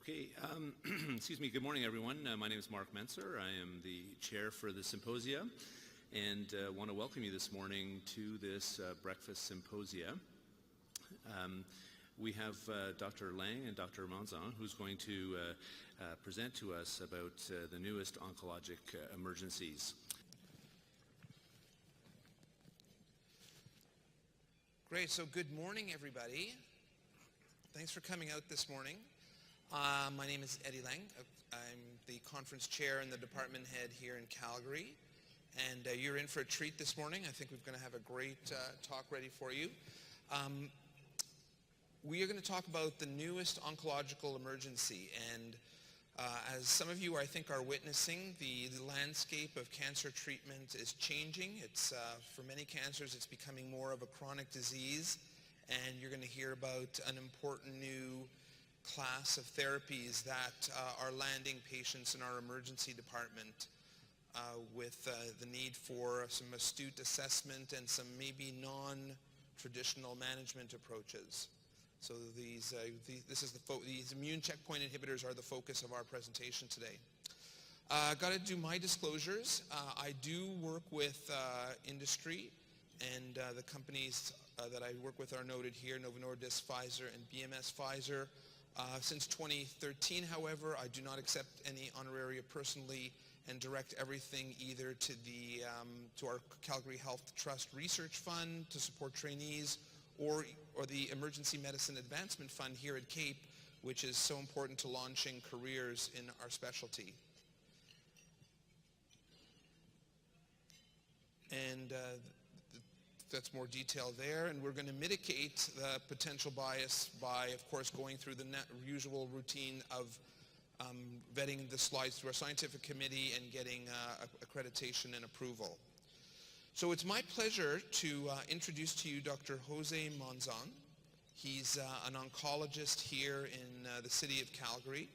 Okay, excuse me, good morning everyone. My name is Mark Menser. I am the chair for the Symposium and want to welcome you this morning to this breakfast symposia. We have Dr. Lang and Dr. Monzon who's going to present to us about the newest oncologic emergencies. Great, so good morning everybody. Thanks for coming out this morning. My name is Eddie Lang. I'm the conference chair and the department head here in Calgary. And you're in for a treat this morning. I think we're going to have a great talk ready for you. We are going to talk about the newest oncological emergency. And as some of you, I think, are witnessing, the landscape of cancer treatment is changing. It's for many cancers, it's becoming more of a chronic disease. And you're going to hear about an important new class of therapies that are landing patients in our emergency department with the need for some astute assessment and some maybe non-traditional management approaches. So these immune checkpoint inhibitors are the focus of our presentation today. Got to do my disclosures. I do work with industry, and the companies that I work with are noted here: Novo Nordisk, Pfizer, and BMS Pfizer. Since 2013, however, I do not accept any honoraria personally and direct everything either to to our Calgary Health Trust Research Fund to support trainees, or the Emergency Medicine Advancement Fund here at CAEP, which is so important to launching careers in our specialty. And that's more detail there, and we're going to mitigate the potential bias by, of course, going through the usual routine of vetting the slides through our scientific committee and getting accreditation and approval. So it's my pleasure to introduce to you Dr. Jose Monzon. He's an oncologist here in the city of Calgary.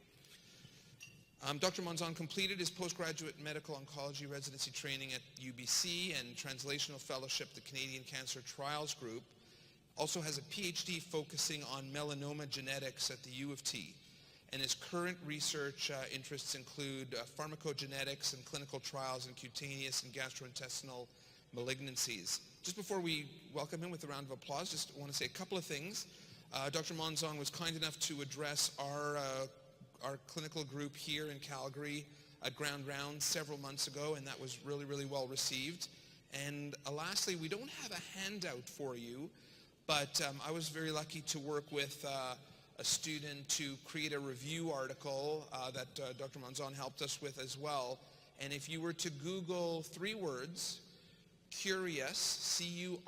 Dr. Monzon completed his postgraduate medical oncology residency training at UBC and translational fellowship at the Canadian Cancer Trials Group. Also has a PhD focusing on melanoma genetics at the U of T. And his current research interests include pharmacogenetics and clinical trials in cutaneous and gastrointestinal malignancies. Just before we welcome him with a round of applause, just want to say a couple of things. Dr. Monzon was kind enough to address our clinical group here in Calgary at Ground Round several months ago, and that was really, really well received. And lastly, we don't have a handout for you, but I was very lucky to work with a student to create a review article that Dr. Monzon helped us with as well. And if you were to Google 3 words, Cureus, C-U-R-E-U-S,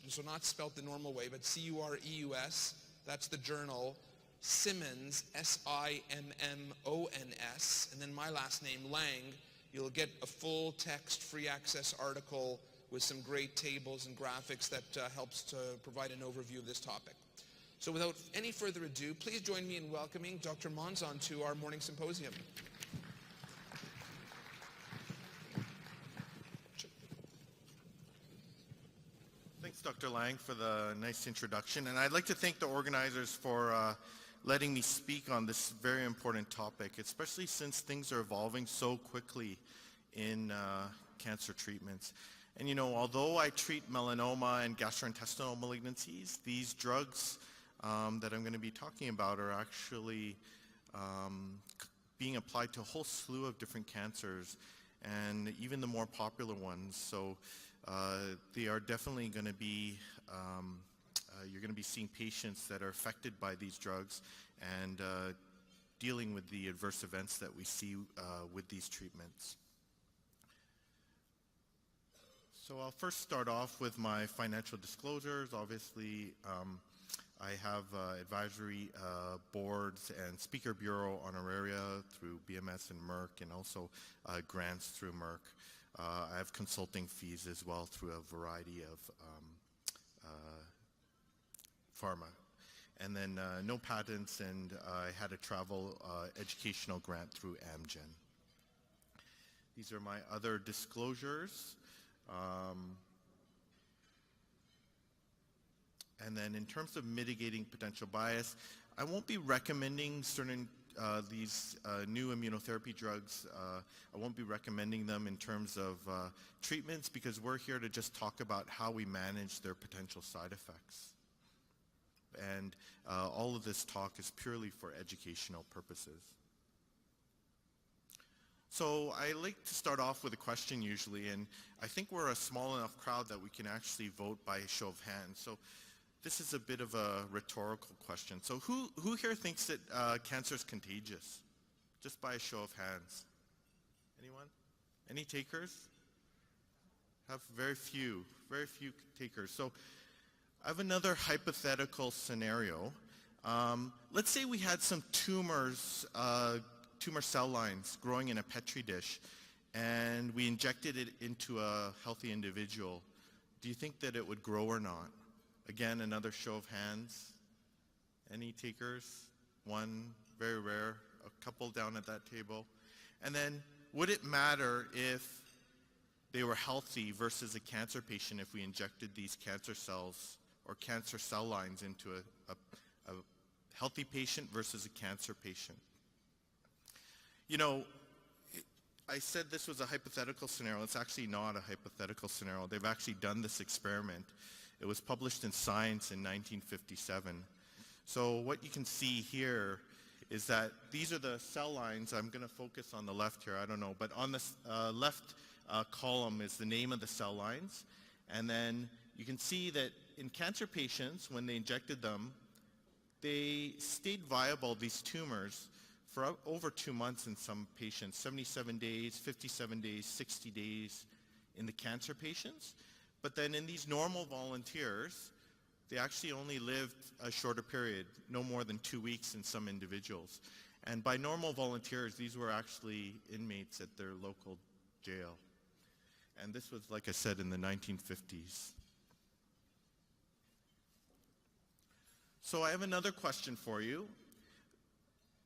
so not spelt the normal way, but C-U-R-E-U-S, that's the journal, Simmons, S-I-M-M-O-N-S, and then my last name, Lang, you'll get a full text free access article with some great tables and graphics that helps to provide an overview of this topic. So without any further ado, please join me in welcoming Dr. Monzon to our morning symposium. Thanks, Dr. Lang, for the nice introduction. And I'd like to thank the organizers for letting me speak on this very important topic, especially since things are evolving so quickly in cancer treatments. And you know, although I treat melanoma and gastrointestinal malignancies, these drugs that I'm going to be talking about are actually being applied to a whole slew of different cancers, and even the more popular ones. So they are definitely going to be you're going to be seeing patients that are affected by these drugs and dealing with the adverse events that we see with these treatments. So I'll first start off with my financial disclosures. Obviously, I have advisory boards and speaker bureau honoraria through BMS and Merck, and also grants through Merck. I have consulting fees as well through a variety of pharma. And then no patents, and I had a travel educational grant through Amgen. These are my other disclosures. And then in terms of mitigating potential bias, I won't be recommending certain these new immunotherapy drugs. I won't be recommending them in terms of treatments, because we're here to just talk about how we manage their potential side effects. And all of this talk is purely for educational purposes. So I like to start off with a question usually, and I think we're a small enough crowd that we can actually vote by a show of hands. So this is a bit of a rhetorical question. So who here thinks that cancer is contagious? Just by a show of hands. Anyone? Any takers? Have very few takers. So I have another hypothetical scenario. Let's say we had some tumors, tumor cell lines growing in a Petri dish, and we injected it into a healthy individual. Do you think that it would grow or not? Again, another show of hands. Any takers? One, very rare, a couple down at that table. And then, would it matter if they were healthy versus a cancer patient if we injected these cancer cells or cancer cell lines into a healthy patient versus a cancer patient? You know, I said this was a hypothetical scenario. It's actually not a hypothetical scenario. They've actually done this experiment. It was published in Science in 1957. So what you can see here is that these are the cell lines. I'm going to focus on the left here, I don't know. But on the left column is the name of the cell lines. And then you can see that in cancer patients, when they injected them, they stayed viable, these tumors, for over 2 months in some patients, 77 days, 57 days, 60 days in the cancer patients. But then in these normal volunteers, they actually only lived a shorter period, no more than 2 weeks in some individuals. And by normal volunteers, these were actually inmates at their local jail. And this was, like I said, in the 1950s. So I have another question for you.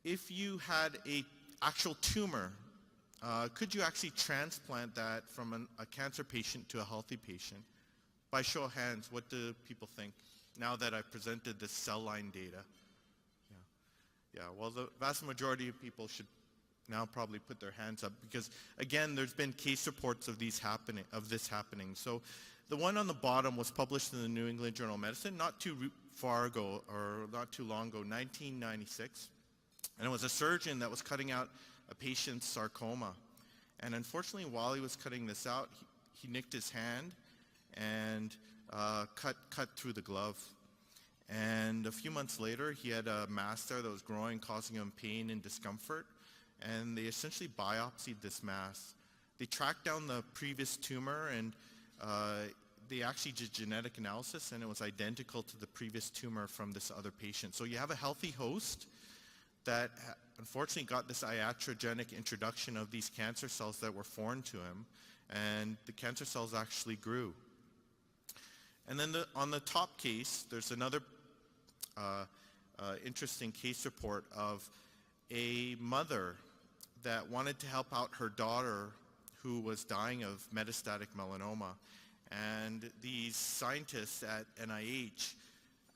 If you had an actual tumor, could you actually transplant that from a cancer patient to a healthy patient? By show of hands, what do people think now that I've presented this cell line data? Yeah, well, the vast majority of people should now probably put their hands up, because again, there's been case reports of this happening. So the one on the bottom was published in the New England Journal of Medicine not too far ago, or not too long ago, 1996. And it was a surgeon that was cutting out a patient's sarcoma. And unfortunately, while he was cutting this out, he nicked his hand and cut through the glove. And a few months later, he had a mass there that was growing, causing him pain and discomfort. And they essentially biopsied this mass. They tracked down the previous tumor, and they actually did genetic analysis, and it was identical to the previous tumor from this other patient. So you have a healthy host that unfortunately got this iatrogenic introduction of these cancer cells that were foreign to him, and the cancer cells actually grew. And then on the top case, there's another interesting case report of a mother that wanted to help out her daughter who was dying of metastatic melanoma. And these scientists at NIH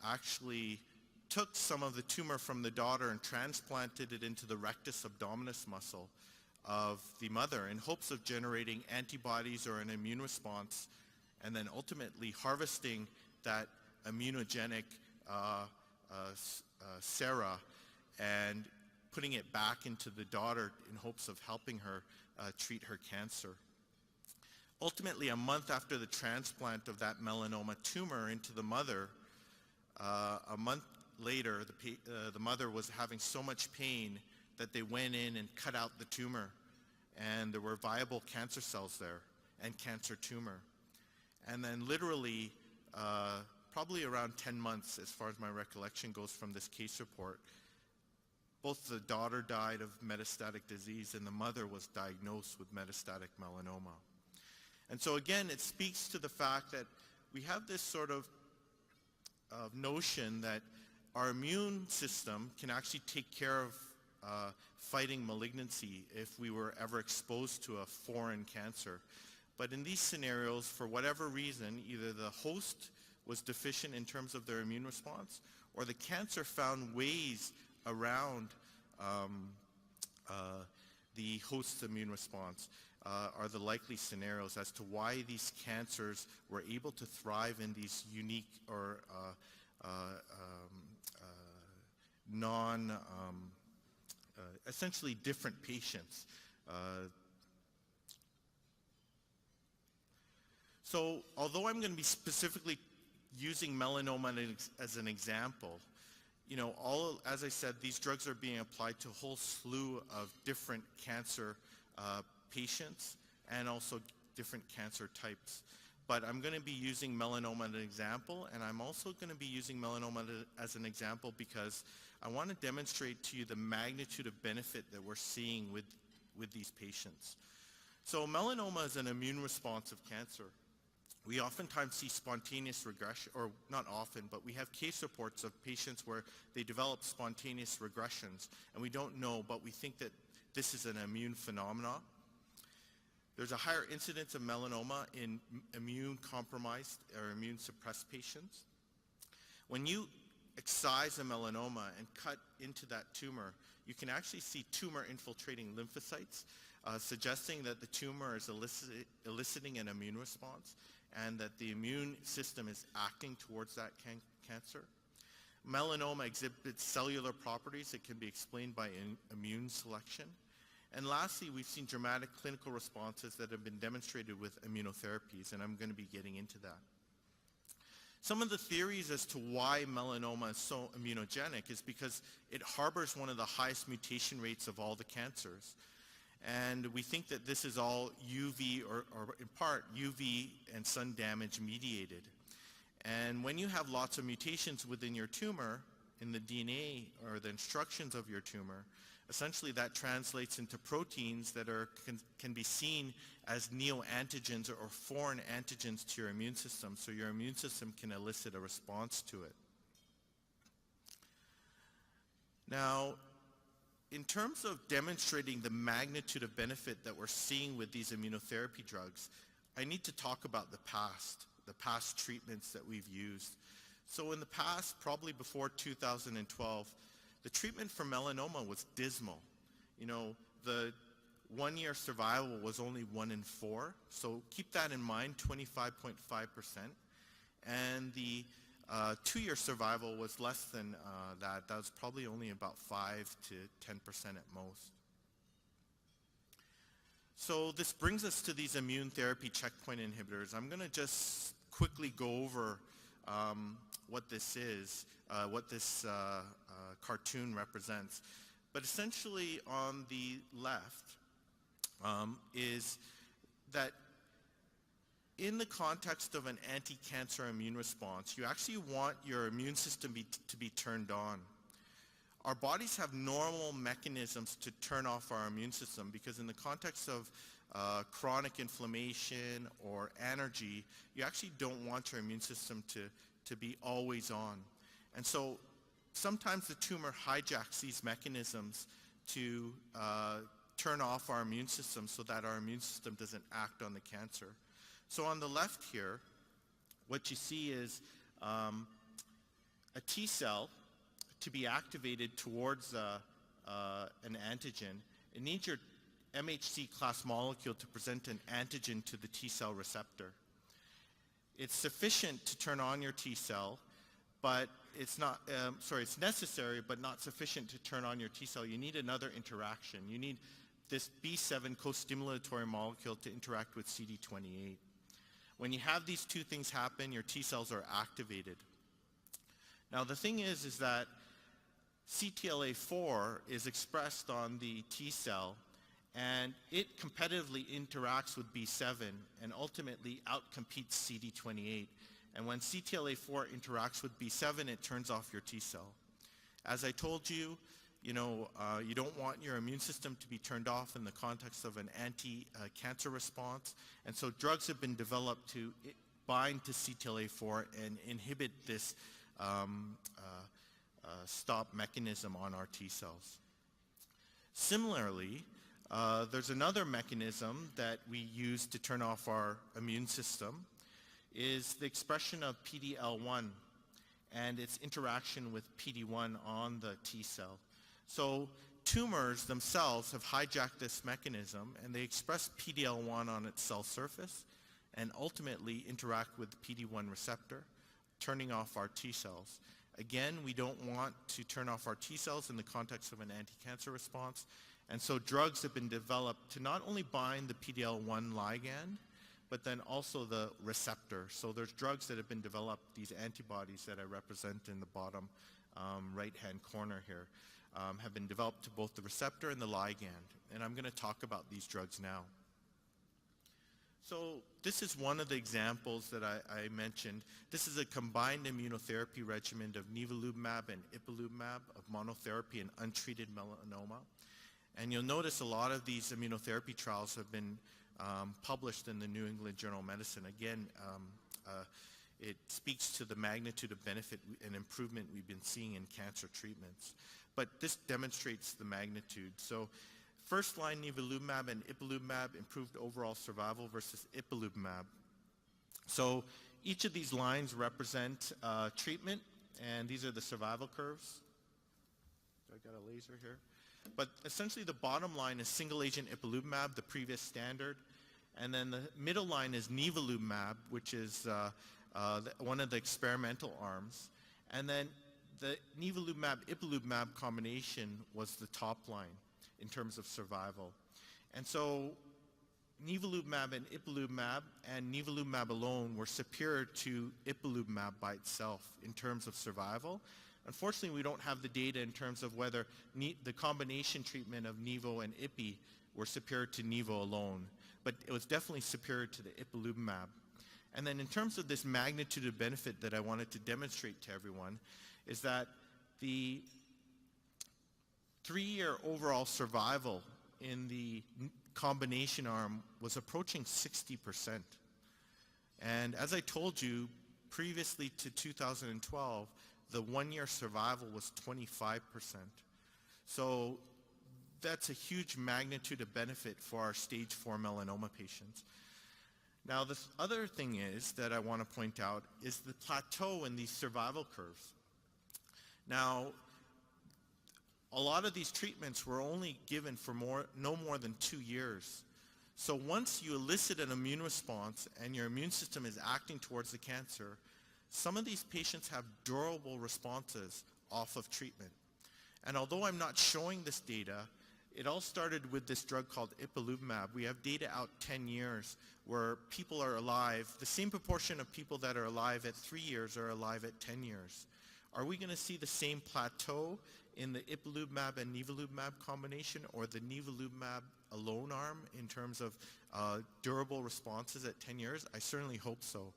actually took some of the tumor from the daughter and transplanted it into the rectus abdominis muscle of the mother in hopes of generating antibodies or an immune response, and then ultimately harvesting that immunogenic sera and putting it back into the daughter in hopes of helping her treat her cancer. Ultimately, a month after the transplant of that melanoma tumor into the mother, a month later, the mother was having so much pain that they went in and cut out the tumor, and there were viable cancer cells there and cancer tumor. And then literally, probably around 10 months, as far as my recollection goes from this case report, both the daughter died of metastatic disease and the mother was diagnosed with metastatic melanoma. And so again, it speaks to the fact that we have this sort of notion that our immune system can actually take care of fighting malignancy if we were ever exposed to a foreign cancer. But in these scenarios, for whatever reason, either the host was deficient in terms of their immune response, or the cancer found ways around the host's immune response, are the likely scenarios as to why these cancers were able to thrive in these unique or essentially different patients. So although I'm going to be specifically using melanoma as an example, as I said, these drugs are being applied to a whole slew of different cancer patients and also different cancer types. But I'm going to be using melanoma as an example, and I'm also going to be using melanoma as an example because I want to demonstrate to you the magnitude of benefit that we're seeing with these patients. So melanoma is an immune responsive cancer. We oftentimes see spontaneous regression, or not often, but we have case reports of patients where they develop spontaneous regressions, and we don't know, but we think that this is an immune phenomenon. There's a higher incidence of melanoma in immune-compromised or immune-suppressed patients. When you excise a melanoma and cut into that tumor, you can actually see tumor-infiltrating lymphocytes, suggesting that the tumor is eliciting an immune response and that the immune system is acting towards that cancer. Melanoma exhibits cellular properties that can be explained by immune selection. And lastly, we've seen dramatic clinical responses that have been demonstrated with immunotherapies, and I'm going to be getting into that. Some of the theories as to why melanoma is so immunogenic is because it harbors one of the highest mutation rates of all the cancers. And we think that this is all UV, or in part UV and sun damage mediated. And when you have lots of mutations within your tumor, in the DNA or the instructions of your tumor, essentially that translates into proteins that can be seen as neoantigens or foreign antigens to your immune system, so your immune system can elicit a response to it. Now, in terms of demonstrating the magnitude of benefit that we're seeing with these immunotherapy drugs, I need to talk about the past treatments that we've used. So in the past, probably before 2012, the treatment for melanoma was dismal. The 1-year survival was only 1 in 4, so keep that in mind, 25.5%. And the 2-year survival was less than that. That was probably only about 5 to 10% at most. So this brings us to these immune therapy checkpoint inhibitors. I'm going to just quickly go over what this is, what this cartoon represents. But essentially on the left is that in the context of an anti-cancer immune response, you actually want your immune system to be turned on. Our bodies have normal mechanisms to turn off our immune system because in the context of chronic inflammation or energy, you actually don't want your immune system to be always on. And so sometimes the tumor hijacks these mechanisms to turn off our immune system so that our immune system doesn't act on the cancer. So on the left here, what you see is a T cell to be activated towards an antigen. It needs your MHC class molecule to present an antigen to the T cell receptor. It's sufficient to turn on your T cell, but it's not, it's necessary but not sufficient to turn on your T cell. You need another interaction. You need this B7 co-stimulatory molecule to interact with CD28. When you have these two things happen, your T cells are activated. Now the thing is that CTLA-4 is expressed on the T cell, and it competitively interacts with B7 and ultimately outcompetes CD28. And when CTLA-4 interacts with B7, it turns off your T cell. As I told you, you don't want your immune system to be turned off in the context of an anti-cancer response. And so drugs have been developed to bind to CTLA-4 and inhibit this stop mechanism on our T cells. Similarly, there's another mechanism that we use to turn off our immune system. is the expression of PD-L1 and its interaction with PD-1 on the T cell. So tumors themselves have hijacked this mechanism, and they express PD-L1 on its cell surface and ultimately interact with the PD-1 receptor, turning off our T cells. Again, we don't want to turn off our T cells in the context of an anti-cancer response, and so drugs have been developed to not only bind the PD-L1 ligand, but then also the receptor. So there's drugs that have been developed, these antibodies that I represent in the bottom right-hand corner here, have been developed to both the receptor and the ligand. And I'm going to talk about these drugs now. So this is one of the examples that I mentioned. This is a combined immunotherapy regimen of nivolumab and ipilimumab of monotherapy in untreated melanoma. And you'll notice a lot of these immunotherapy trials have been published in the New England Journal of Medicine. Again, it speaks to the magnitude of benefit and improvement we've been seeing in cancer treatments. But this demonstrates the magnitude. So first-line nivolumab and ipilimumab improved overall survival versus ipilimumab. So each of these lines represent treatment, and these are the survival curves. I got a laser here. But essentially the bottom line is single-agent ipilimumab, the previous standard, and then the middle line is nivolumab, which is one of the experimental arms, and then the nivolumab-ipilimumab combination was the top line in terms of survival. And so nivolumab and ipilimumab and nivolumab alone were superior to ipilimumab by itself in terms of survival. Unfortunately, we don't have the data in terms of whether the combination treatment of nivo and ipi were superior to nivo alone, but it was definitely superior to the ipilimumab. And then in terms of this magnitude of benefit that I wanted to demonstrate to everyone is that the 3-year overall survival in the combination arm was approaching 60%. And as I told you, previously to 2012, the 1-year survival was 25%. So that's a huge magnitude of benefit for our stage 4 melanoma patients. Now, the other thing is that I want to point out is the plateau in these survival curves. Now, a lot of these treatments were only given for no more than 2 years. So once you elicit an immune response and your immune system is acting towards the cancer, some of these patients have durable responses off of treatment. And although I'm not showing this data, it all started with this drug called ipilimumab. We have data out 10 years where people are alive. The same proportion of people that are alive at 3 years are alive at 10 years. Are we going to see the same plateau in the ipilimumab and nivolumab combination or the nivolumab alone arm in terms of durable responses at 10 years? I certainly hope so.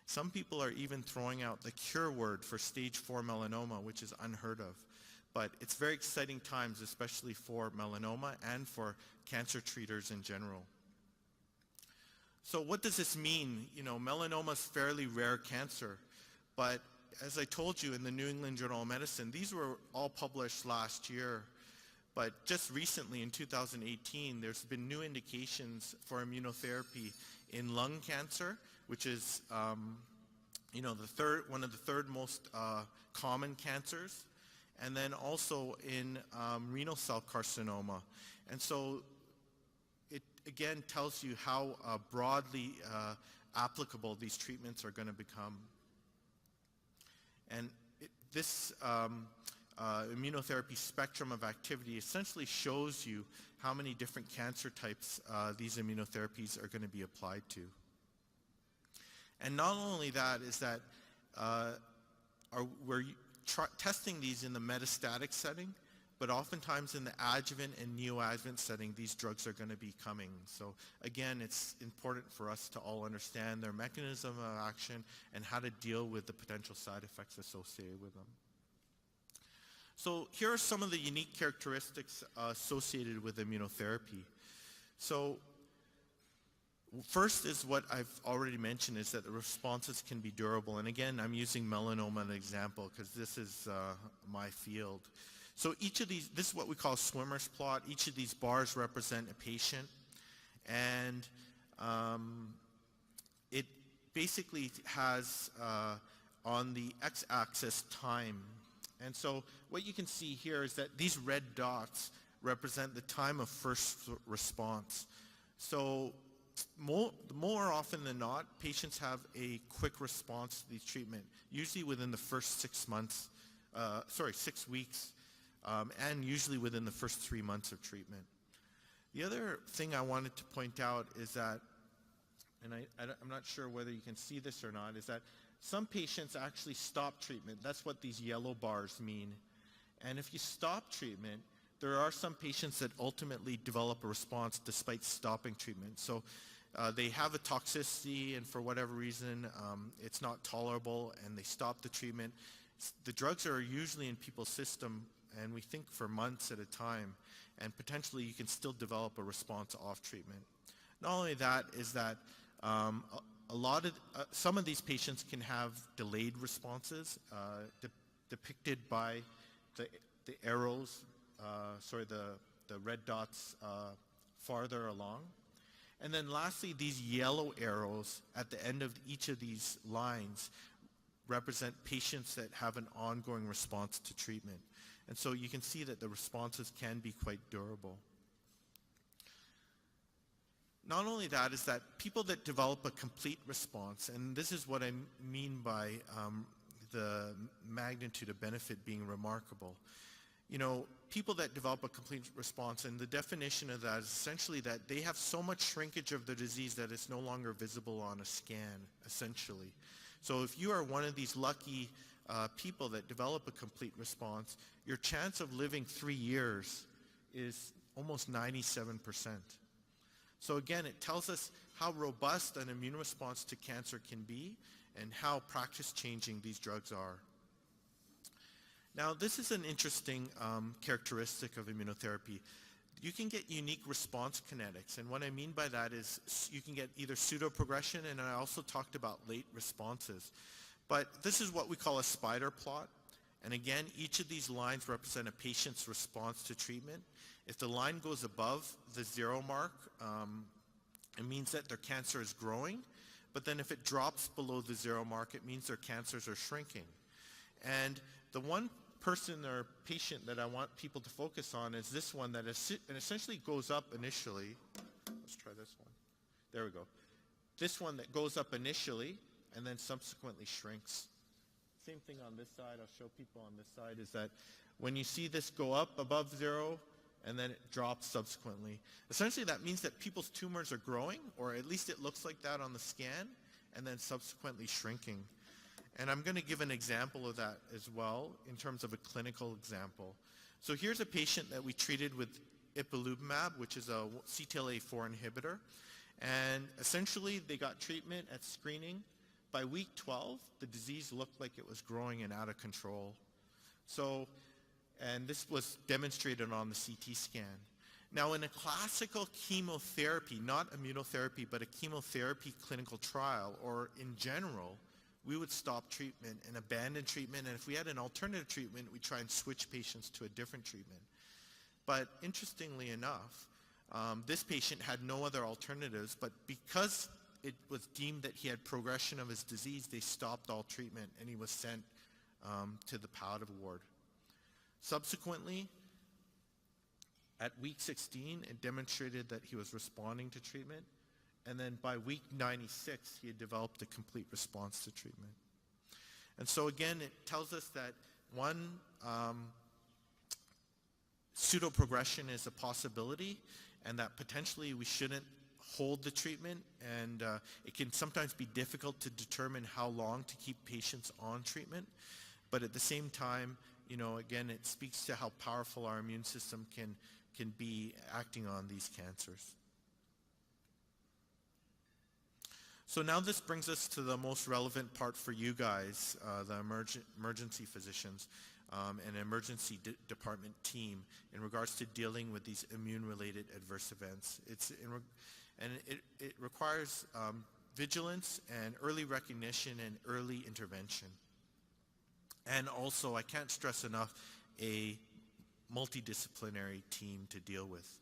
Some people are even throwing out the cure word for stage 4 melanoma, which is unheard of. But it's very exciting times, especially for melanoma and for cancer treaters in general. So what does this mean? You know, melanoma is fairly rare cancer, but as I told you in the New England Journal of Medicine, these were all published last year. But just recently in 2018, there's been new indications for immunotherapy in lung cancer, which is one of the third most common cancers, and then also in renal cell carcinoma. And so it again tells you how broadly applicable these treatments are going to become. And this immunotherapy spectrum of activity essentially shows you how many different cancer types these immunotherapies are going to be applied to. And not only that is that we're testing these in the metastatic setting, but oftentimes in the adjuvant and neoadjuvant setting, these drugs are going to be coming. So again, it's important for us to all understand their mechanism of action and how to deal with the potential side effects associated with them. So here are some of the unique characteristics associated with immunotherapy. So first is what I've already mentioned, is that the responses can be durable. And again, I'm using melanoma as an example because this is my field. So each of these, this is what we call a swimmer's plot. Each of these bars represent a patient. And it basically has on the x-axis time. And so what you can see here is that these red dots represent the time of first response. So more often than not, patients have a quick response to the treatment, usually within the first 6 weeks, and usually within the first 3 months of treatment. The other thing I wanted to point out is that, and I'm not sure whether you can see this or not, is that some patients actually stop treatment. That's what these yellow bars mean. And if you stop treatment, there are some patients that ultimately develop a response despite stopping treatment. So they have a toxicity, and for whatever reason, it's not tolerable, and they stop the treatment. The drugs are usually in people's system, and we think for months at a time, and potentially you can still develop a response off treatment. Not only that, is that some of these patients can have delayed responses depicted by the arrows, the red dots farther along. And then lastly, these yellow arrows at the end of each of these lines represent patients that have an ongoing response to treatment. And so you can see that the responses can be quite durable. Not only that, is that people that develop a complete response, and this is what I mean by the magnitude of benefit being remarkable. You know, people that develop a complete response, and the definition of that is essentially that they have so much shrinkage of the disease that it's no longer visible on a scan, essentially. So if you are one of these lucky people that develop a complete response, your chance of living 3 years is almost 97%. So again, it tells us how robust an immune response to cancer can be and how practice-changing these drugs are. Now, this is an interesting characteristic of immunotherapy. You can get unique response kinetics, and what I mean by that is you can get either pseudoprogression, and I also talked about late responses. But this is what we call a spider plot, and again, each of these lines represent a patient's response to treatment. If the line goes above the 0 mark, it means that their cancer is growing, but then if it drops below the 0 mark, it means their cancers are shrinking. And the one person or patient that I want people to focus on is this one that essentially goes up initially. Let's try this one. There we go. This one that goes up initially and then subsequently shrinks. Same thing on this side. I'll show people on this side is that when you see this go up above 0 and then it drops subsequently, essentially that means that people's tumors are growing, or at least it looks like that on the scan, and then subsequently shrinking. And I'm going to give an example of that as well in terms of a clinical example. So here's a patient that we treated with ipilimumab, which is a CTLA-4 inhibitor. And essentially they got treatment at screening. By week 12, the disease looked like it was growing and out of control. So, and this was demonstrated on the CT scan. Now in a classical chemotherapy, not immunotherapy, but a chemotherapy clinical trial, or in general, we would stop treatment and abandon treatment, and if we had an alternative treatment, we'd try and switch patients to a different treatment. But interestingly enough, this patient had no other alternatives, but because it was deemed that he had progression of his disease, they stopped all treatment and he was sent to the palliative ward. Subsequently, at week 16, it demonstrated that he was responding to treatment. And then by week 96, he had developed a complete response to treatment. And so again, it tells us that one, pseudoprogression is a possibility, and that potentially we shouldn't hold the treatment, and it can sometimes be difficult to determine how long to keep patients on treatment. But at the same time, you know, again, it speaks to how powerful our immune system can be acting on these cancers. So now this brings us to the most relevant part for you guys, the emergency physicians and emergency department team in regards to dealing with these immune-related adverse events. It requires vigilance and early recognition and early intervention. And also, I can't stress enough, a multidisciplinary team to deal with.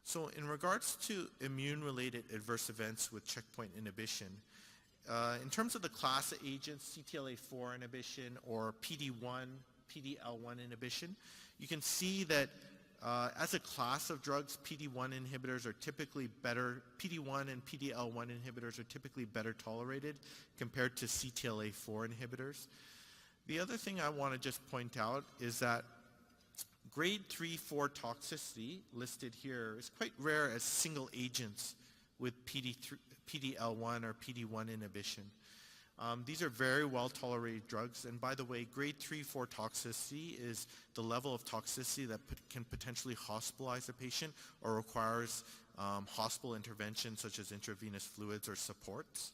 So in regards to immune-related adverse events with checkpoint inhibition, In terms of the class of agents, CTLA-4 inhibition or PD-1, PD-L1 inhibition, you can see that as a class of drugs, PD-1 inhibitors are typically better, PD-1 and PD-L1 inhibitors are typically better tolerated compared to CTLA-4 inhibitors. The other thing I want to just point out is that grade 3-4 toxicity listed here is quite rare as single agents with PD-L1 or PD-1 inhibition. These are very well tolerated drugs, and by the way, grade 3-4 toxicity is the level of toxicity that can potentially hospitalize a patient or requires hospital intervention such as intravenous fluids or supports.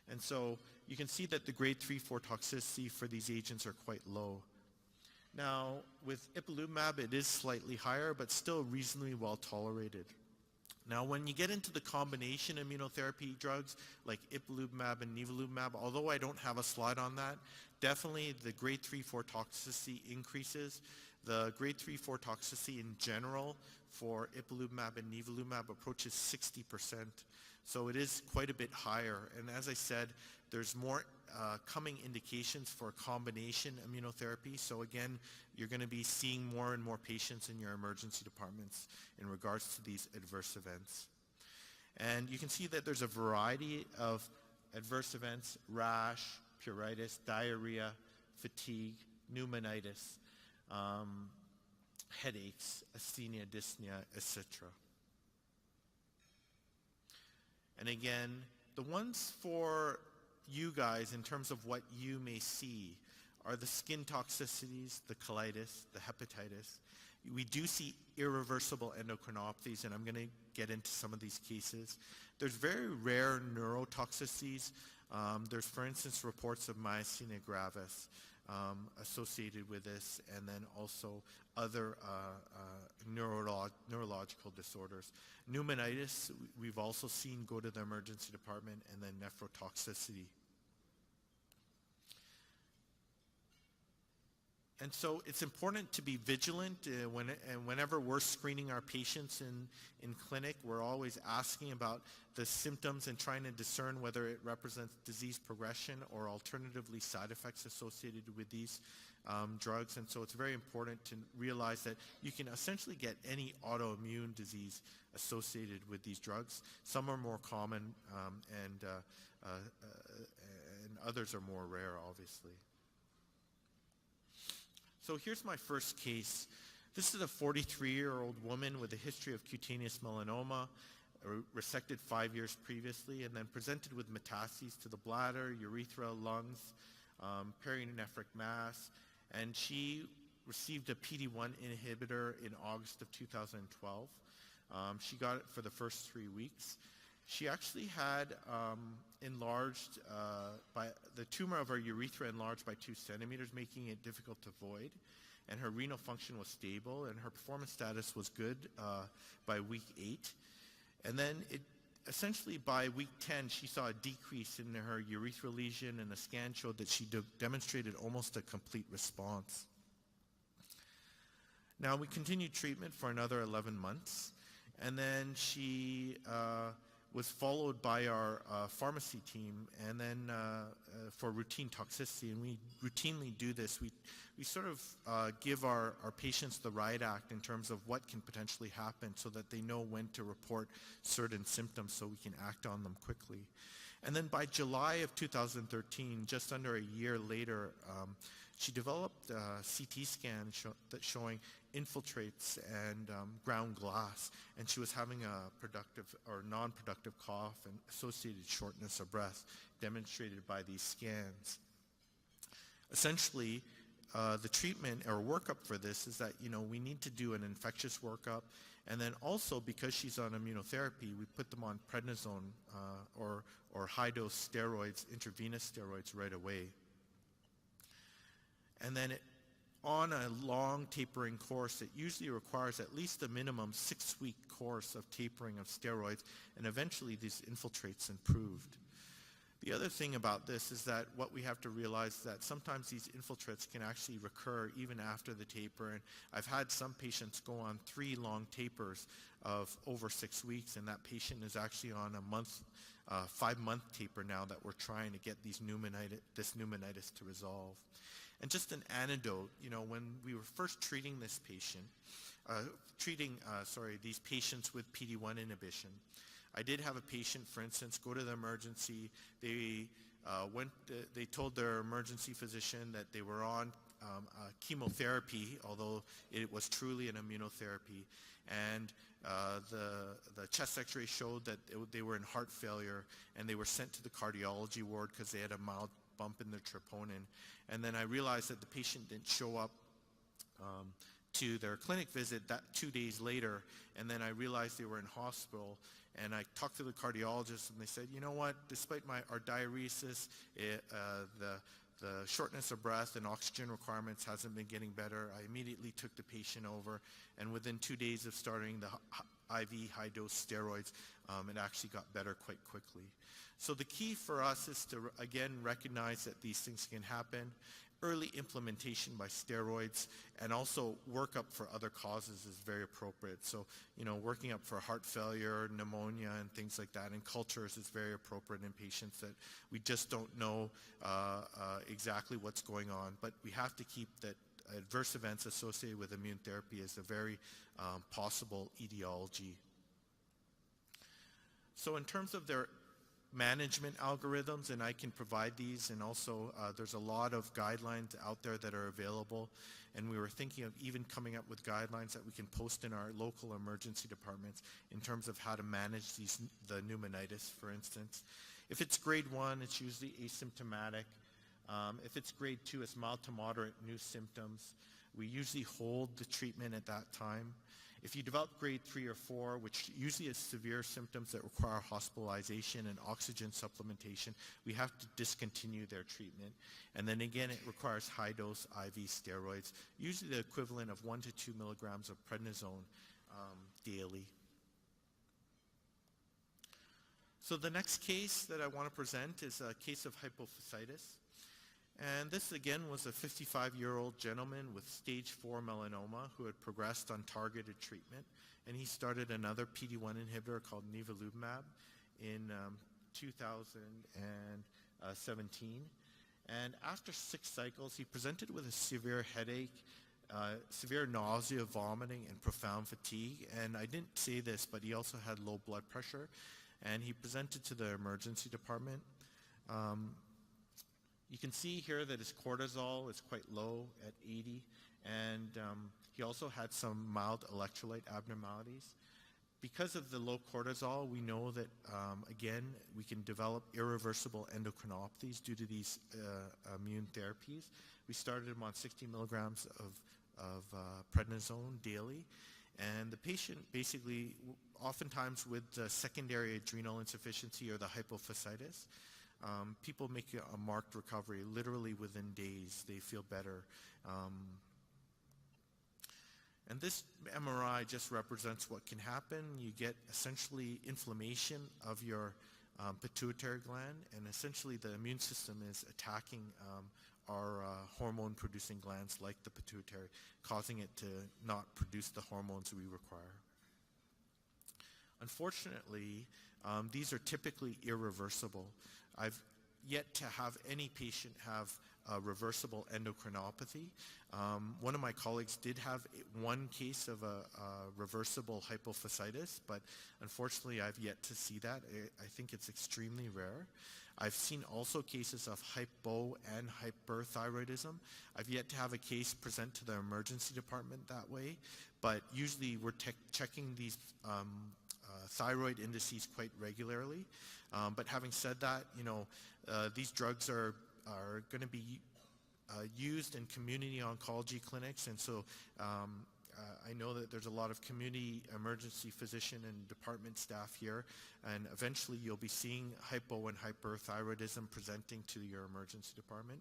And so you can see that the grade 3-4 toxicity for these agents are quite low. Now, with ipilimumab, it is slightly higher, but still reasonably well tolerated. Now, when you get into the combination immunotherapy drugs like ipilimumab and nivolumab, although I don't have a slide on that, definitely the grade 3-4 toxicity increases. The grade 3-4 toxicity in general for ipilimumab and nivolumab approaches 60%. So it is quite a bit higher. And as I said, there's more coming indications for combination immunotherapy. So again, you're going to be seeing more and more patients in your emergency departments in regards to these adverse events. And you can see that there's a variety of adverse events: rash, pruritus, diarrhea, fatigue, pneumonitis, headaches, asthenia, dyspnea, etc. And again, the ones for you guys in terms of what you may see are the skin toxicities, the colitis, the hepatitis. We do see irreversible endocrinopathies, and I'm going to get into some of these cases. There's very rare neurotoxicities. There's, for instance, reports of myasthenia gravis associated with this, and then also other neurological disorders. Pneumonitis, we've also seen go to the emergency department, and then nephrotoxicity. And so it's important to be vigilant whenever we're screening our patients in clinic. We're always asking about the symptoms and trying to discern whether it represents disease progression or alternatively side effects associated with these drugs. And so it's very important to realize that you can essentially get any autoimmune disease associated with these drugs. Some are more common and others are more rare, obviously. So here's my first case. This is a 43-year-old woman with a history of cutaneous melanoma, resected 5 years previously, and then presented with metastases to the bladder, urethra, lungs, perinephric mass, and she received a PD-1 inhibitor in August of 2012. She got it for the first 3 weeks. She actually had enlarged, the tumor of her urethra enlarged by 2 centimeters, making it difficult to void. And her renal function was stable, and her performance status was good by week 8. And then essentially by week 10, she saw a decrease in her urethral lesion, and a scan showed that she demonstrated almost a complete response. Now, we continued treatment for another 11 months, and then she was followed by our pharmacy team, and then for routine toxicity, and we routinely do this. We sort of give our patients the riot act in terms of what can potentially happen so that they know when to report certain symptoms so we can act on them quickly. And then by July of 2013, just under a year later, she developed a CT scan showing infiltrates and ground glass, and she was having a productive or non-productive cough and associated shortness of breath demonstrated by these scans. Essentially, the treatment or workup for this is that, we need to do an infectious workup, and then also because she's on immunotherapy, we put them on prednisone or high-dose steroids, intravenous steroids right away. And then on a long tapering course, it usually requires at least a minimum 6-week course of tapering of steroids, and eventually these infiltrates improved. The other thing about this is that what we have to realize is that sometimes these infiltrates can actually recur even after the taper. And I've had some patients go on 3 long tapers of over 6 weeks, and that patient is actually on a 5-month taper now that we're trying to get this pneumonitis to resolve. And just an anecdote, when we were first treating these patients with PD-1 inhibition, I did have a patient, for instance, go to the emergency. They told their emergency physician that they were on chemotherapy, although it was truly an immunotherapy. And the chest x-ray showed that they were in heart failure, and they were sent to the cardiology ward because they had a mild bump in their troponin. And then I realized that the patient didn't show up to their clinic visit 2 days later, and then I realized they were in hospital. And I talked to the cardiologist, and they said, you know what, despite our diuresis, the shortness of breath and oxygen requirements hasn't been getting better. I immediately took the patient over, and within 2 days of starting the IV high-dose steroids, it actually got better quite quickly. So the key for us is to, again, recognize that these things can happen. Early implementation by steroids, and also workup for other causes is very appropriate. So, working up for heart failure, pneumonia, and things like that, and cultures is very appropriate in patients that we just don't know exactly what's going on. But we have to keep that adverse events associated with immune therapy as a very possible etiology. So in terms of their management algorithms, and I can provide these, and also there's a lot of guidelines out there that are available, and we were thinking of even coming up with guidelines that we can post in our local emergency departments in terms of how to manage the pneumonitis, for instance. If it's grade 1, it's usually asymptomatic. If it's grade 2, it's mild to moderate new symptoms. We usually hold the treatment at that time. If you develop grade 3 or 4, which usually is severe symptoms that require hospitalization and oxygen supplementation, we have to discontinue their treatment. And then again, it requires high-dose IV steroids, usually the equivalent of 1 to 2 milligrams of prednisone daily. So the next case that I want to present is a case of hypophysitis. And this again was a 55-year-old gentleman with stage 4 melanoma who had progressed on targeted treatment, and he started another PD-1 inhibitor called nivolumab in 2017. And after 6 cycles, he presented with a severe headache, severe nausea, vomiting, and profound fatigue. And I didn't say this, but he also had low blood pressure, and he presented to the emergency department. You can see here that his cortisol is quite low at 80, and he also had some mild electrolyte abnormalities. Because of the low cortisol, we know that, again, we can develop irreversible endocrinopathies due to these immune therapies. We started him on 60 milligrams of prednisone daily, and the patient basically, oftentimes with the secondary adrenal insufficiency or the hypophysitis, people make a marked recovery. Literally within days, they feel better. And this MRI just represents what can happen. You get essentially inflammation of your pituitary gland, and essentially the immune system is attacking our hormone-producing glands like the pituitary, causing it to not produce the hormones we require. Unfortunately, these are typically irreversible. I've yet to have any patient have a reversible endocrinopathy. One of my colleagues did have one case of a reversible hypophysitis, but unfortunately I've yet to see that. I think it's extremely rare. I've seen also cases of hypo and hyperthyroidism. I've yet to have a case present to the emergency department that way, but usually we're checking these thyroid indices quite regularly. But having said that, these drugs are going to be used in community oncology clinics, and so I know that there's a lot of community emergency physician and department staff here, and eventually you'll be seeing hypo and hyperthyroidism presenting to your emergency department.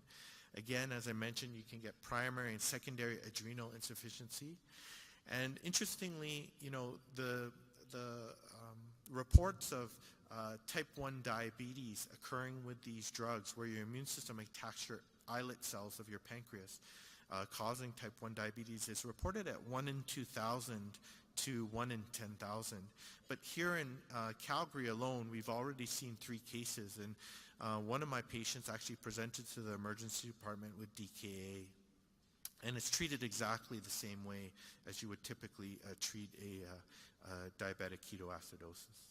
Again, as I mentioned, you can get primary and secondary adrenal insufficiency. And interestingly, the reports of type 1 diabetes occurring with these drugs where your immune system attacks your islet cells of your pancreas, causing type 1 diabetes is reported at 1 in 2,000 to 1 in 10,000. But here in Calgary alone, we've already seen 3 cases, and one of my patients actually presented to the emergency department with DKA. And it's treated exactly the same way as you would typically treat a diabetic ketoacidosis.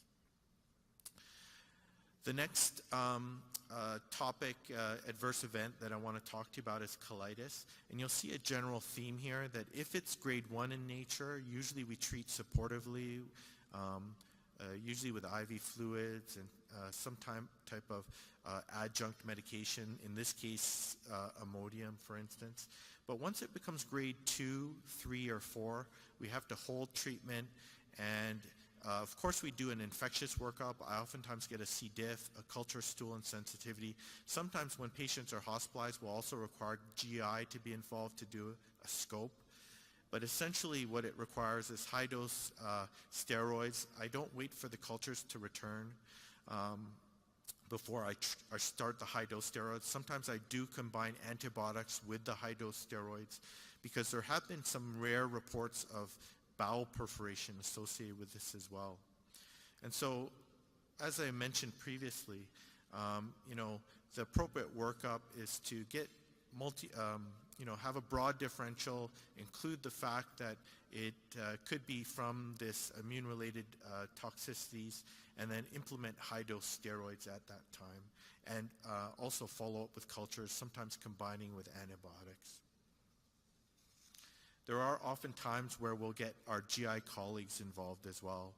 The next topic, adverse event that I want to talk to you about is colitis. And you'll see a general theme here that if it's grade 1 in nature, usually we treat supportively, usually with IV fluids and some type of adjunct medication, in this case Imodium, for instance. But once it becomes grade 2, 3, or 4, we have to hold treatment, and of course we do an infectious workup. I oftentimes get a C. diff, a culture stool and sensitivity. Sometimes when patients are hospitalized, we'll also require GI to be involved to do a scope. But essentially what it requires is high-dose steroids. I don't wait for the cultures to return before I start the high-dose steroids. Sometimes I do combine antibiotics with the high-dose steroids because there have been some rare reports of bowel perforation associated with this as well. And so, as I mentioned previously, the appropriate workup is to get have a broad differential, include the fact that it could be from this immune-related toxicities, and then implement high-dose steroids at that time, and also follow up with cultures, sometimes combining with antibiotics. There are often times where we'll get our GI colleagues involved as well.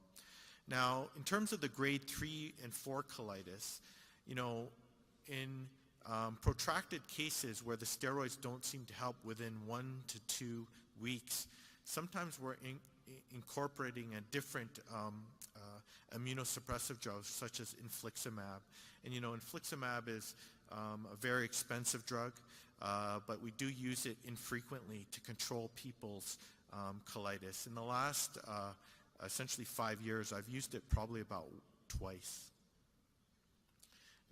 Now, in terms of the grade 3 and 4 colitis, in protracted cases where the steroids don't seem to help within 1 to 2 weeks, sometimes we're incorporating a different immunosuppressive drugs such as infliximab. And infliximab is a very expensive drug, but we do use it infrequently to control people's colitis. In the last essentially 5 years, I've used it probably about twice.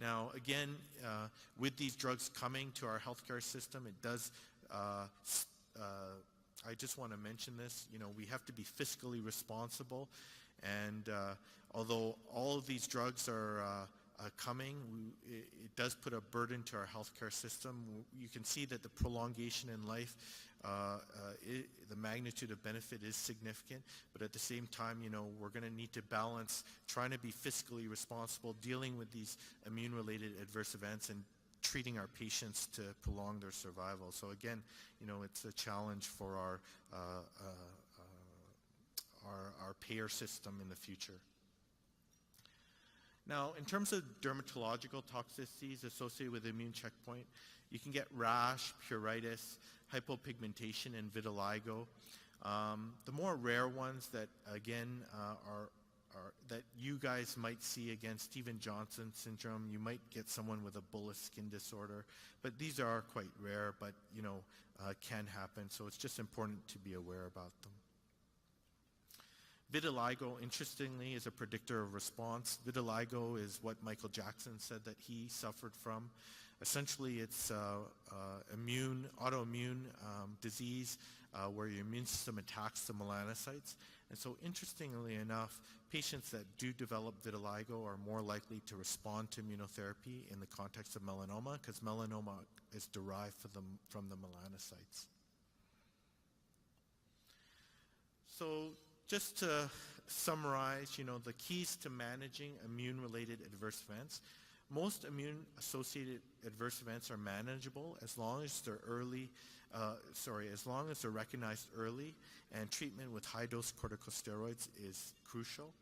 Now, again, with these drugs coming to our healthcare system, it does, I just want to mention this, we have to be fiscally responsible. And although all of these drugs are coming, it does put a burden to our healthcare system. You can see that the prolongation in life, the magnitude of benefit is significant, but at the same time, we're going to need to balance trying to be fiscally responsible, dealing with these immune-related adverse events, and treating our patients to prolong their survival. So again, it's a challenge for our payer system in the future. Now, in terms of dermatological toxicities associated with immune checkpoint, you can get rash, pruritus, hypopigmentation, and vitiligo. The more rare ones that, again, that you guys might see, again, Stevens-Johnson syndrome, you might get someone with a bullous skin disorder, but these are quite rare, but, can happen, so it's just important to be aware about them. Vitiligo, interestingly, is a predictor of response. Vitiligo is what Michael Jackson said that he suffered from. Essentially, it's autoimmune disease where your immune system attacks the melanocytes. And so, interestingly enough, patients that do develop vitiligo are more likely to respond to immunotherapy in the context of melanoma, because melanoma is derived from the melanocytes. So, just to summarize, the keys to managing immune-related adverse events. Most immune-associated adverse events are manageable as long as they're recognized early, and treatment with high-dose corticosteroids is crucial.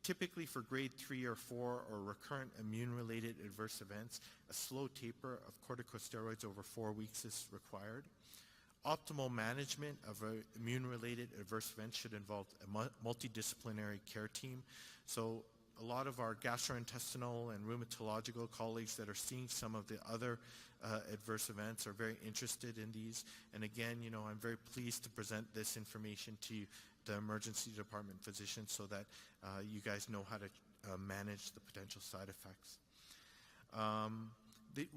Typically for grade 3 or 4 or recurrent immune-related adverse events, a slow taper of corticosteroids over 4 weeks is required. Optimal management of immune-related adverse events should involve a multidisciplinary care team. So a lot of our gastrointestinal and rheumatological colleagues that are seeing some of the other adverse events are very interested in these. And again, I'm very pleased to present this information to the emergency department physicians so that you guys know how to manage the potential side effects.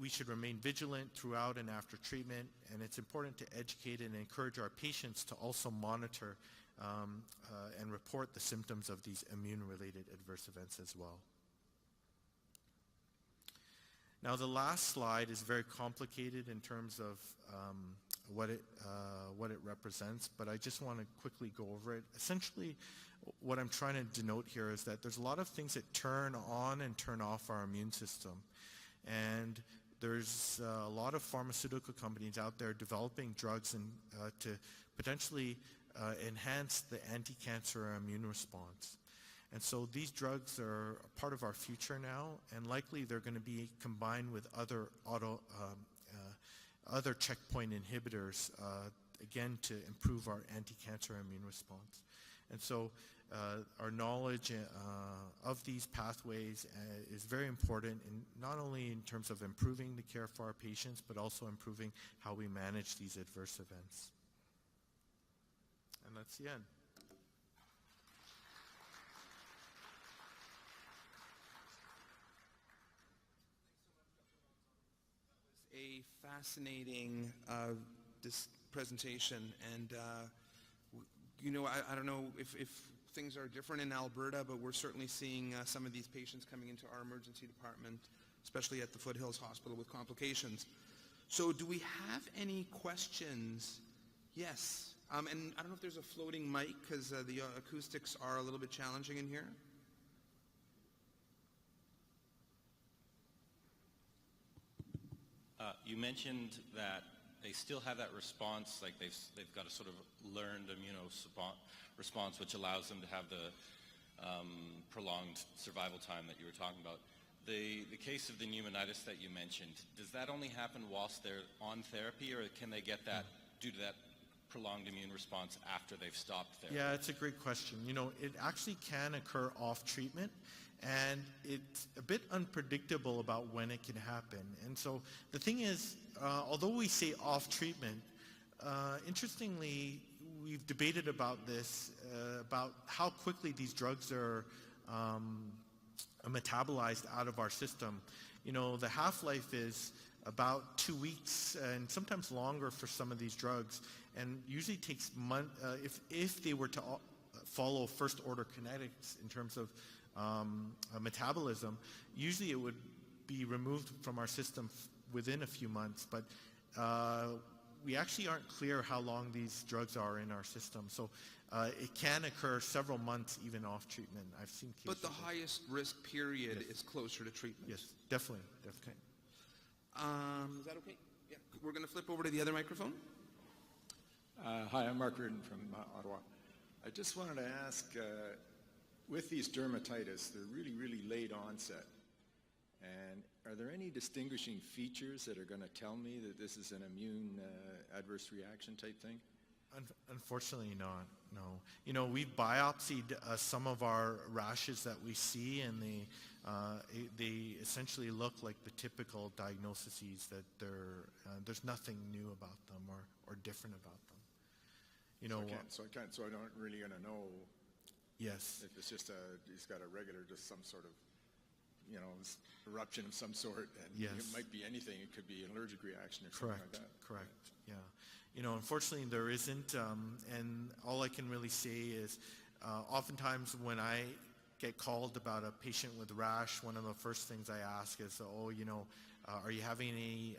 We should remain vigilant throughout and after treatment, and it's important to educate and encourage our patients to also monitor and report the symptoms of these immune-related adverse events as well. Now, the last slide is very complicated in terms of what it represents, but I just want to quickly go over it. Essentially, what I'm trying to denote here is that there's a lot of things that turn on and turn off our immune system. And there's a lot of pharmaceutical companies out there developing drugs to potentially enhance the anti-cancer immune response. And so these drugs are a part of our future now, and likely they're going to be combined with other checkpoint inhibitors, again, to improve our anti-cancer immune response. And so our knowledge of these pathways is very important, not only in terms of improving the care for our patients, but also improving how we manage these adverse events. And that's the end. A fascinating this presentation, and you know, I don't know if things are different in Alberta, but we're certainly seeing some of these patients coming into our emergency department, especially at the Foothills Hospital, with complications. So do we have any questions? Yes. And I don't know if there's a floating mic, because the acoustics are a little bit challenging in here. You mentioned that they still have that response, like they've got a sort of learned response, which allows them to have the prolonged survival time that you were talking about. The case of the pneumonitis that you mentioned, does that only happen whilst they're on therapy, or can they get that due to that prolonged immune response after they've stopped therapy? Yeah, it's a great question. You know, it actually can occur off treatment, and it's a bit unpredictable about when it can happen. And so the thing is, although we say off treatment, interestingly, we've debated about this, about how quickly these drugs are metabolized out of our system. You know, the half-life is about 2 weeks, and sometimes longer for some of these drugs, and usually takes months, if they were to follow first-order kinetics in terms of metabolism, usually it would be removed from our system within a few months, but we actually aren't clear how long these drugs are in our system. So it can occur several months even off treatment. I've seen cases. But the highest risk period is closer to treatment. Yes, definitely. Okay. Is that okay? Yeah. We're going to flip over to the other microphone. Hi, I'm Mark Reardon from Ottawa. I just wanted to ask, with these dermatitis, they're really, really late onset. And are there any distinguishing features that are going to tell me that this is an immune adverse reaction type thing? Unfortunately not, no. You know, we've biopsied some of our rashes that we see, and they essentially look like the typical diagnoses, that there's nothing new about them or different about them. You know, so I don't really going to know. Yes. If it's just he's got a regular, just some sort of, you know, eruption of some sort, and yes. It might be anything. It could be an allergic reaction or something like that. Correct, yeah. You know, unfortunately there isn't, and all I can really say is, oftentimes when I get called about a patient with rash, one of the first things I ask is, oh, you know, are you having any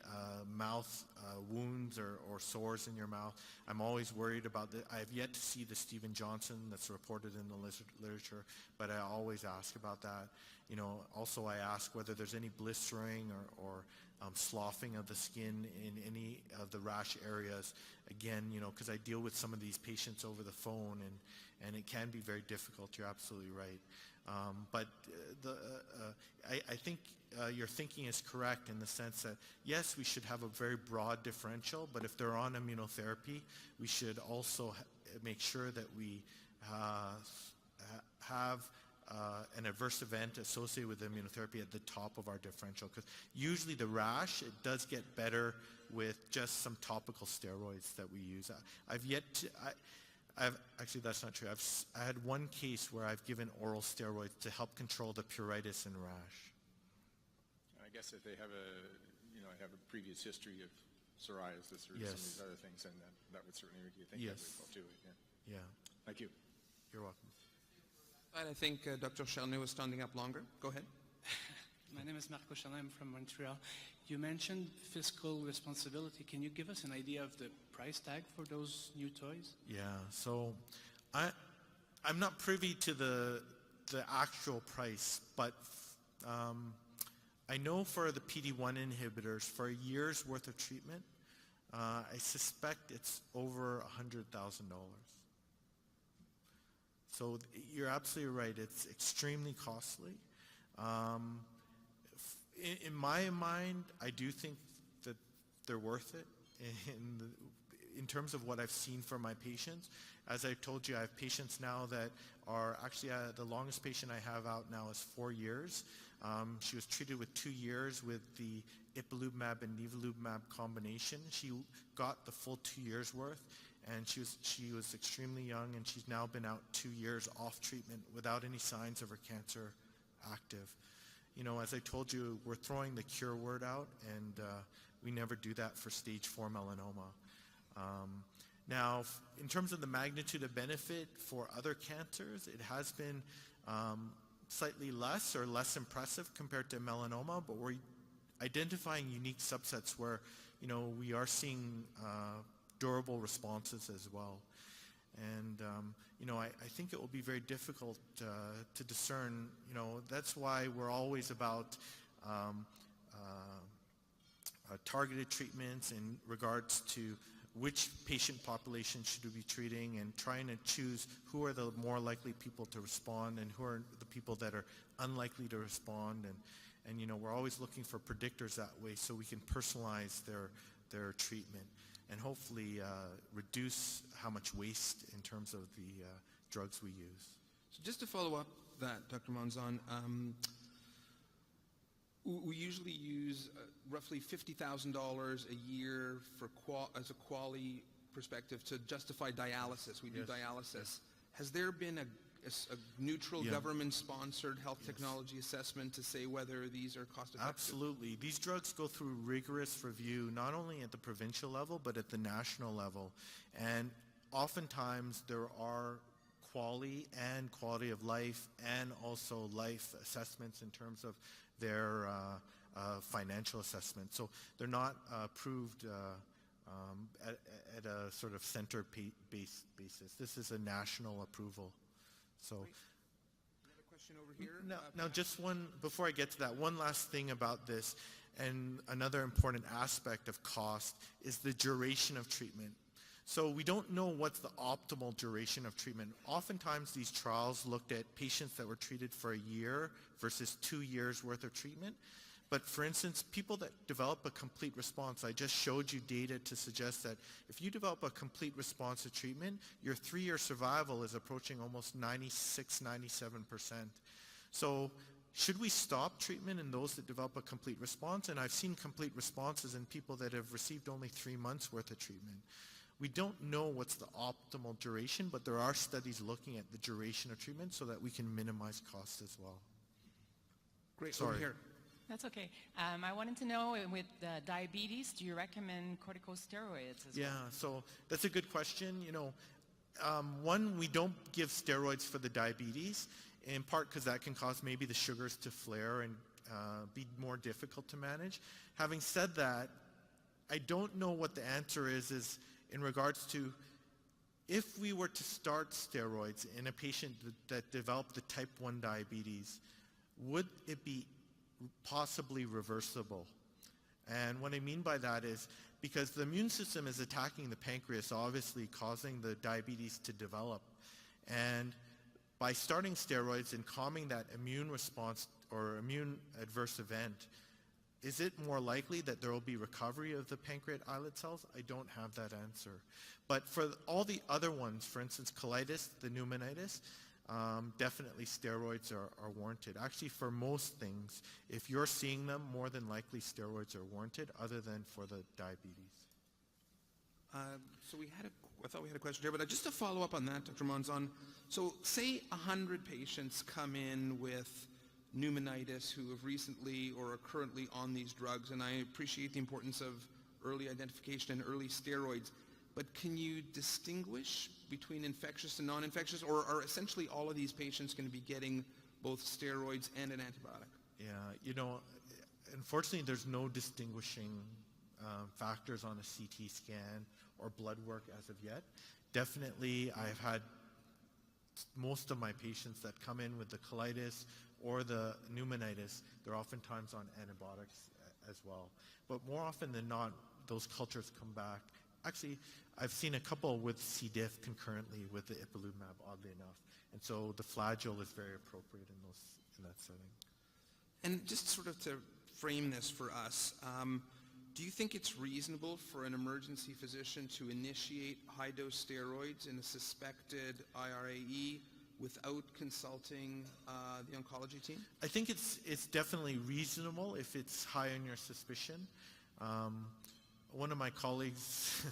mouth wounds or sores in your mouth? I'm always worried about that. I have yet to see the Stephen Johnson that's reported in the literature, but I always ask about that. You know, also I ask whether there's any blistering or sloughing of the skin in any of the rash areas. Again, you know, because I deal with some of these patients over the phone, and it can be very difficult. You're absolutely right. But I think your thinking is correct in the sense that, yes, we should have a very broad differential, but if they're on immunotherapy, we should also make sure that we have an adverse event associated with immunotherapy at the top of our differential, because usually the rash, it does get better with just some topical steroids that we use. Actually, that's not true. I had one case where I've given oral steroids to help control the pruritus and rash. I guess if they have have a previous history of psoriasis or some of Yes. these other things, then that would certainly make you think Yes. that way as well too. Yeah. Yeah, Thank you. you're welcome. And I think Dr. Charnet was standing up longer. Go ahead. My name is Marco Charnet. I'm from Montreal. You mentioned fiscal responsibility. Can you give us an idea of the price tag for those new toys? Yeah, so I'm not privy to the actual price, but I know for the PD-1 inhibitors, for a year's worth of treatment, I suspect it's over $100,000. So you're absolutely right. It's extremely costly. In my mind, I do think that they're worth it in terms of what I've seen for my patients. As I told you, I have patients now that are actually, the longest patient I have out now is 4 years. She was treated with 2 years with the ipilimumab and nivolumab combination. She got the full 2 years worth, and she was extremely young, and she's now been out 2 years off treatment without any signs of her cancer active. You know, as I told you, we're throwing the cure word out, and we never do that for stage 4 melanoma. Now, in terms of the magnitude of benefit for other cancers, it has been slightly less or less impressive compared to melanoma, but we're identifying unique subsets where, you know, we are seeing durable responses as well. And, you know, I think it will be very difficult to discern, you know, that's why we're always about targeted treatments in regards to which patient population should we be treating, and trying to choose who are the more likely people to respond and who are the people that are unlikely to respond. And you know, we're always looking for predictors that way so we can personalize their treatment and hopefully reduce how much waste in terms of the drugs we use. So just to follow up that, Dr. Monzon, we usually use roughly $50,000 a year for as a quality perspective to justify dialysis. We do dialysis. Has there been a neutral government-sponsored health technology assessment to say whether these are cost-effective? Absolutely. These drugs go through rigorous review, not only at the provincial level, but at the national level. And oftentimes there are quality of life and also life assessments in terms of their financial assessment. So they're not approved at a sort of center-based basis. This is a national approval. So, Another question over here. now just one, before I get to that, one last thing about this, and another important aspect of cost is the duration of treatment. So we don't know what's the optimal duration of treatment. Oftentimes these trials looked at patients that were treated for a year versus 2 years worth of treatment. But for instance, people that develop a complete response, I just showed you data to suggest that if you develop a complete response to treatment, your 3-year survival is approaching almost 96, 97%. So should we stop treatment in those that develop a complete response? And I've seen complete responses in people that have received only 3 months worth of treatment. We don't know what's the optimal duration, but there are studies looking at the duration of treatment so that we can minimize costs as well. Great. Sorry. Over here. That's okay. I wanted to know, with diabetes, do you recommend corticosteroids as well? Yeah, so that's a good question. You know, one, we don't give steroids for the diabetes, in part because that can cause maybe the sugars to flare and be more difficult to manage. Having said that, I don't know what the answer is in regards to if we were to start steroids in a patient that developed the type 1 diabetes, would it be possibly reversible? And what I mean by that is because the immune system is attacking the pancreas, obviously causing the diabetes to develop. And by starting steroids and calming that immune response or immune adverse event, is it more likely that there will be recovery of the pancreatic islet cells? I don't have that answer. But for all the other ones, for instance, colitis, the pneumonitis, definitely steroids are warranted. Actually, for most things, if you're seeing them, more than likely steroids are warranted, other than for the diabetes. So I thought we had a question here, but just to follow up on that, Dr. Monzon, so say 100 patients come in with pneumonitis who have recently or are currently on these drugs, and I appreciate the importance of early identification and early steroids, but can you distinguish between infectious and non-infectious, or are essentially all of these patients going to be getting both steroids and an antibiotic? Yeah, unfortunately there's no distinguishing factors on a CT scan or blood work as of yet. Definitely, I've had most of my patients that come in with the colitis or the pneumonitis, they're oftentimes on antibiotics as well. But more often than not, those cultures come back. Actually, I've seen a couple with C. diff concurrently with the ipilimumab, oddly enough. And so the flagyl is very appropriate in that setting. And just sort of to frame this for us, do you think it's reasonable for an emergency physician to initiate high-dose steroids in a suspected IRAE without consulting the oncology team? I think it's definitely reasonable if it's high on your suspicion. One of my colleagues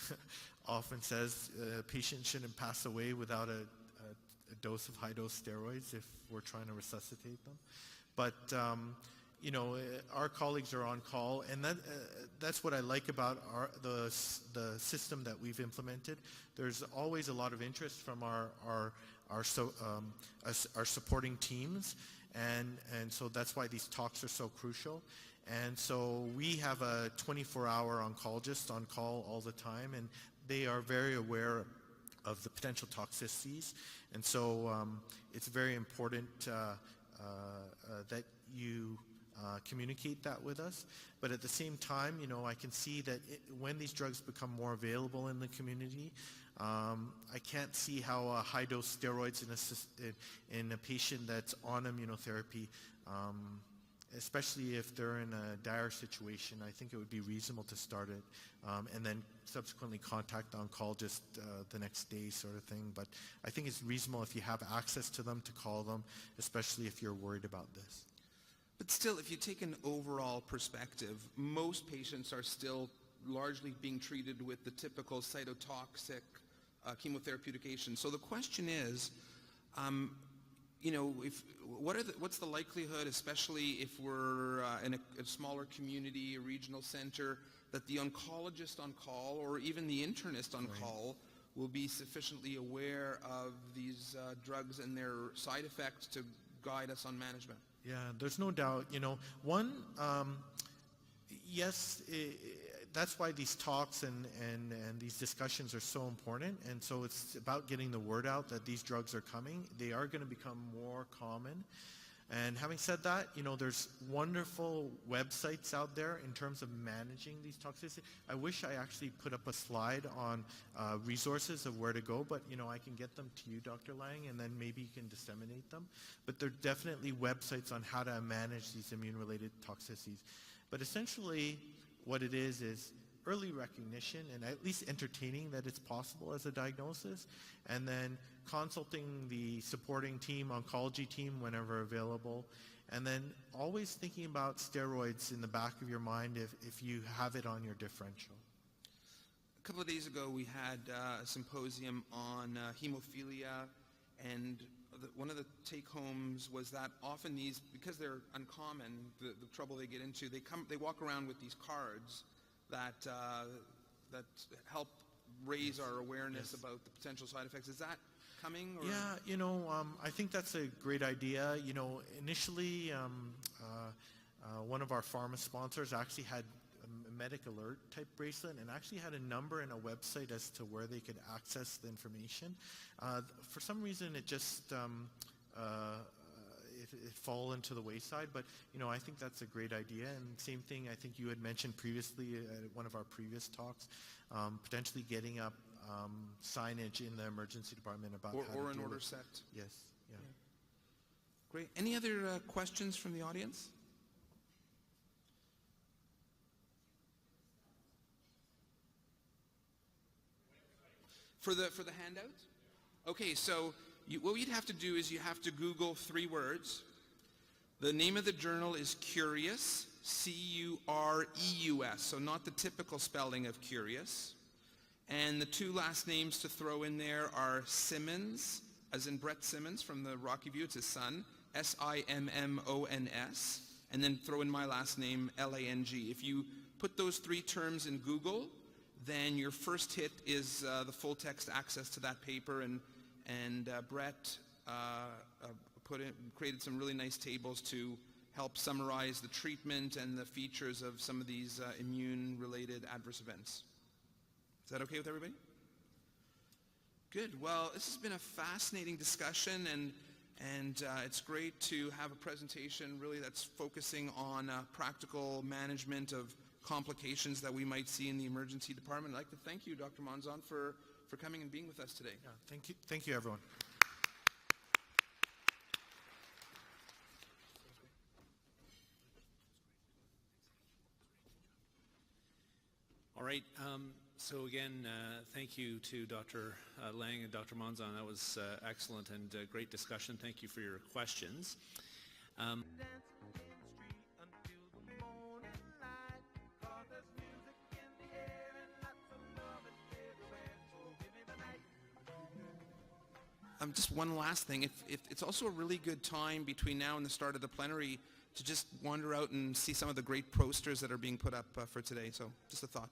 often says a patient shouldn't pass away without a dose of high-dose steroids if we're trying to resuscitate them. But our colleagues are on call, and that's what I like about the system that we've implemented. There's always a lot of interest from our supporting teams, and so that's why these talks are so crucial. And so we have a 24-hour oncologist on call all the time, and they are very aware of the potential toxicities. And so it's very important that you communicate that with us. But at the same time, I can see that when these drugs become more available in the community, I can't see how high-dose steroids in a patient that's on immunotherapy, especially if they're in a dire situation, I think it would be reasonable to start it and then subsequently contact the oncologist the next day sort of thing. But I think it's reasonable if you have access to them to call them, especially if you're worried about this. But still, if you take an overall perspective, most patients are still largely being treated with the typical cytotoxic chemotherapeutic agents. So the question is, what's the likelihood, especially if we're in a smaller community, a regional center, that the oncologist on call or even the internist on call will be sufficiently aware of these drugs and their side effects to guide us on management? Yeah, there's no doubt. Yes, that's why these talks and these discussions are so important. And so it's about getting the word out that these drugs are coming. They are going to become more common. And having said that, there's wonderful websites out there in terms of managing these toxicities. I wish I actually put up a slide on resources of where to go, but I can get them to you, Dr. Lang, and then maybe you can disseminate them. But there are definitely websites on how to manage these immune-related toxicities. But essentially, what it is early recognition and at least entertaining that it's possible as a diagnosis, and then consulting the supporting team, oncology team whenever available, and then always thinking about steroids in the back of your mind if you have it on your differential. A couple of days ago, we had a symposium on hemophilia, and one of the take-homes was that often these, because they're uncommon, the trouble they get into, they walk around with these cards that help raise our awareness about the potential side effects. Is that coming? Or? Yeah, I think that's a great idea. Initially, one of our pharma sponsors actually had a medic alert type bracelet and actually had a number and a website as to where they could access the information. For some reason, it just it fall into the wayside, but I think that's a great idea. And same thing, I think you had mentioned previously at one of our previous talks, potentially getting up signage in the emergency department about how to or an deal order with. set. Yes, yeah. Great. Any other questions from the audience? For the handout? Okay, so what you'd have to do is you have to Google 3 words. The name of the journal is Cureus, C-U-R-E-U-S, so not the typical spelling of curious. And the two last names to throw in there are Simmons, as in Brett Simmons from the Rocky View. It's his son, Simmons, and then throw in my last name, Lang. If you put those three terms in Google, then your first hit is the full text access to that paper, and Brett created some really nice tables to help summarize the treatment and the features of some of these immune-related adverse events. Is that okay with everybody? Good. Well, this has been a fascinating discussion, and it's great to have a presentation really that's focusing on practical management of complications that we might see in the emergency department. I'd like to thank you, Dr. Monzon, for coming and being with us today. Yeah, thank you, everyone. All right. So again, thank you to Dr. Lang and Dr. Monzon. That was excellent and great discussion. Thank you for your questions. Just one last thing. If it's also a really good time between now and the start of the plenary to just wander out and see some of the great posters that are being put up for today. So just a thought.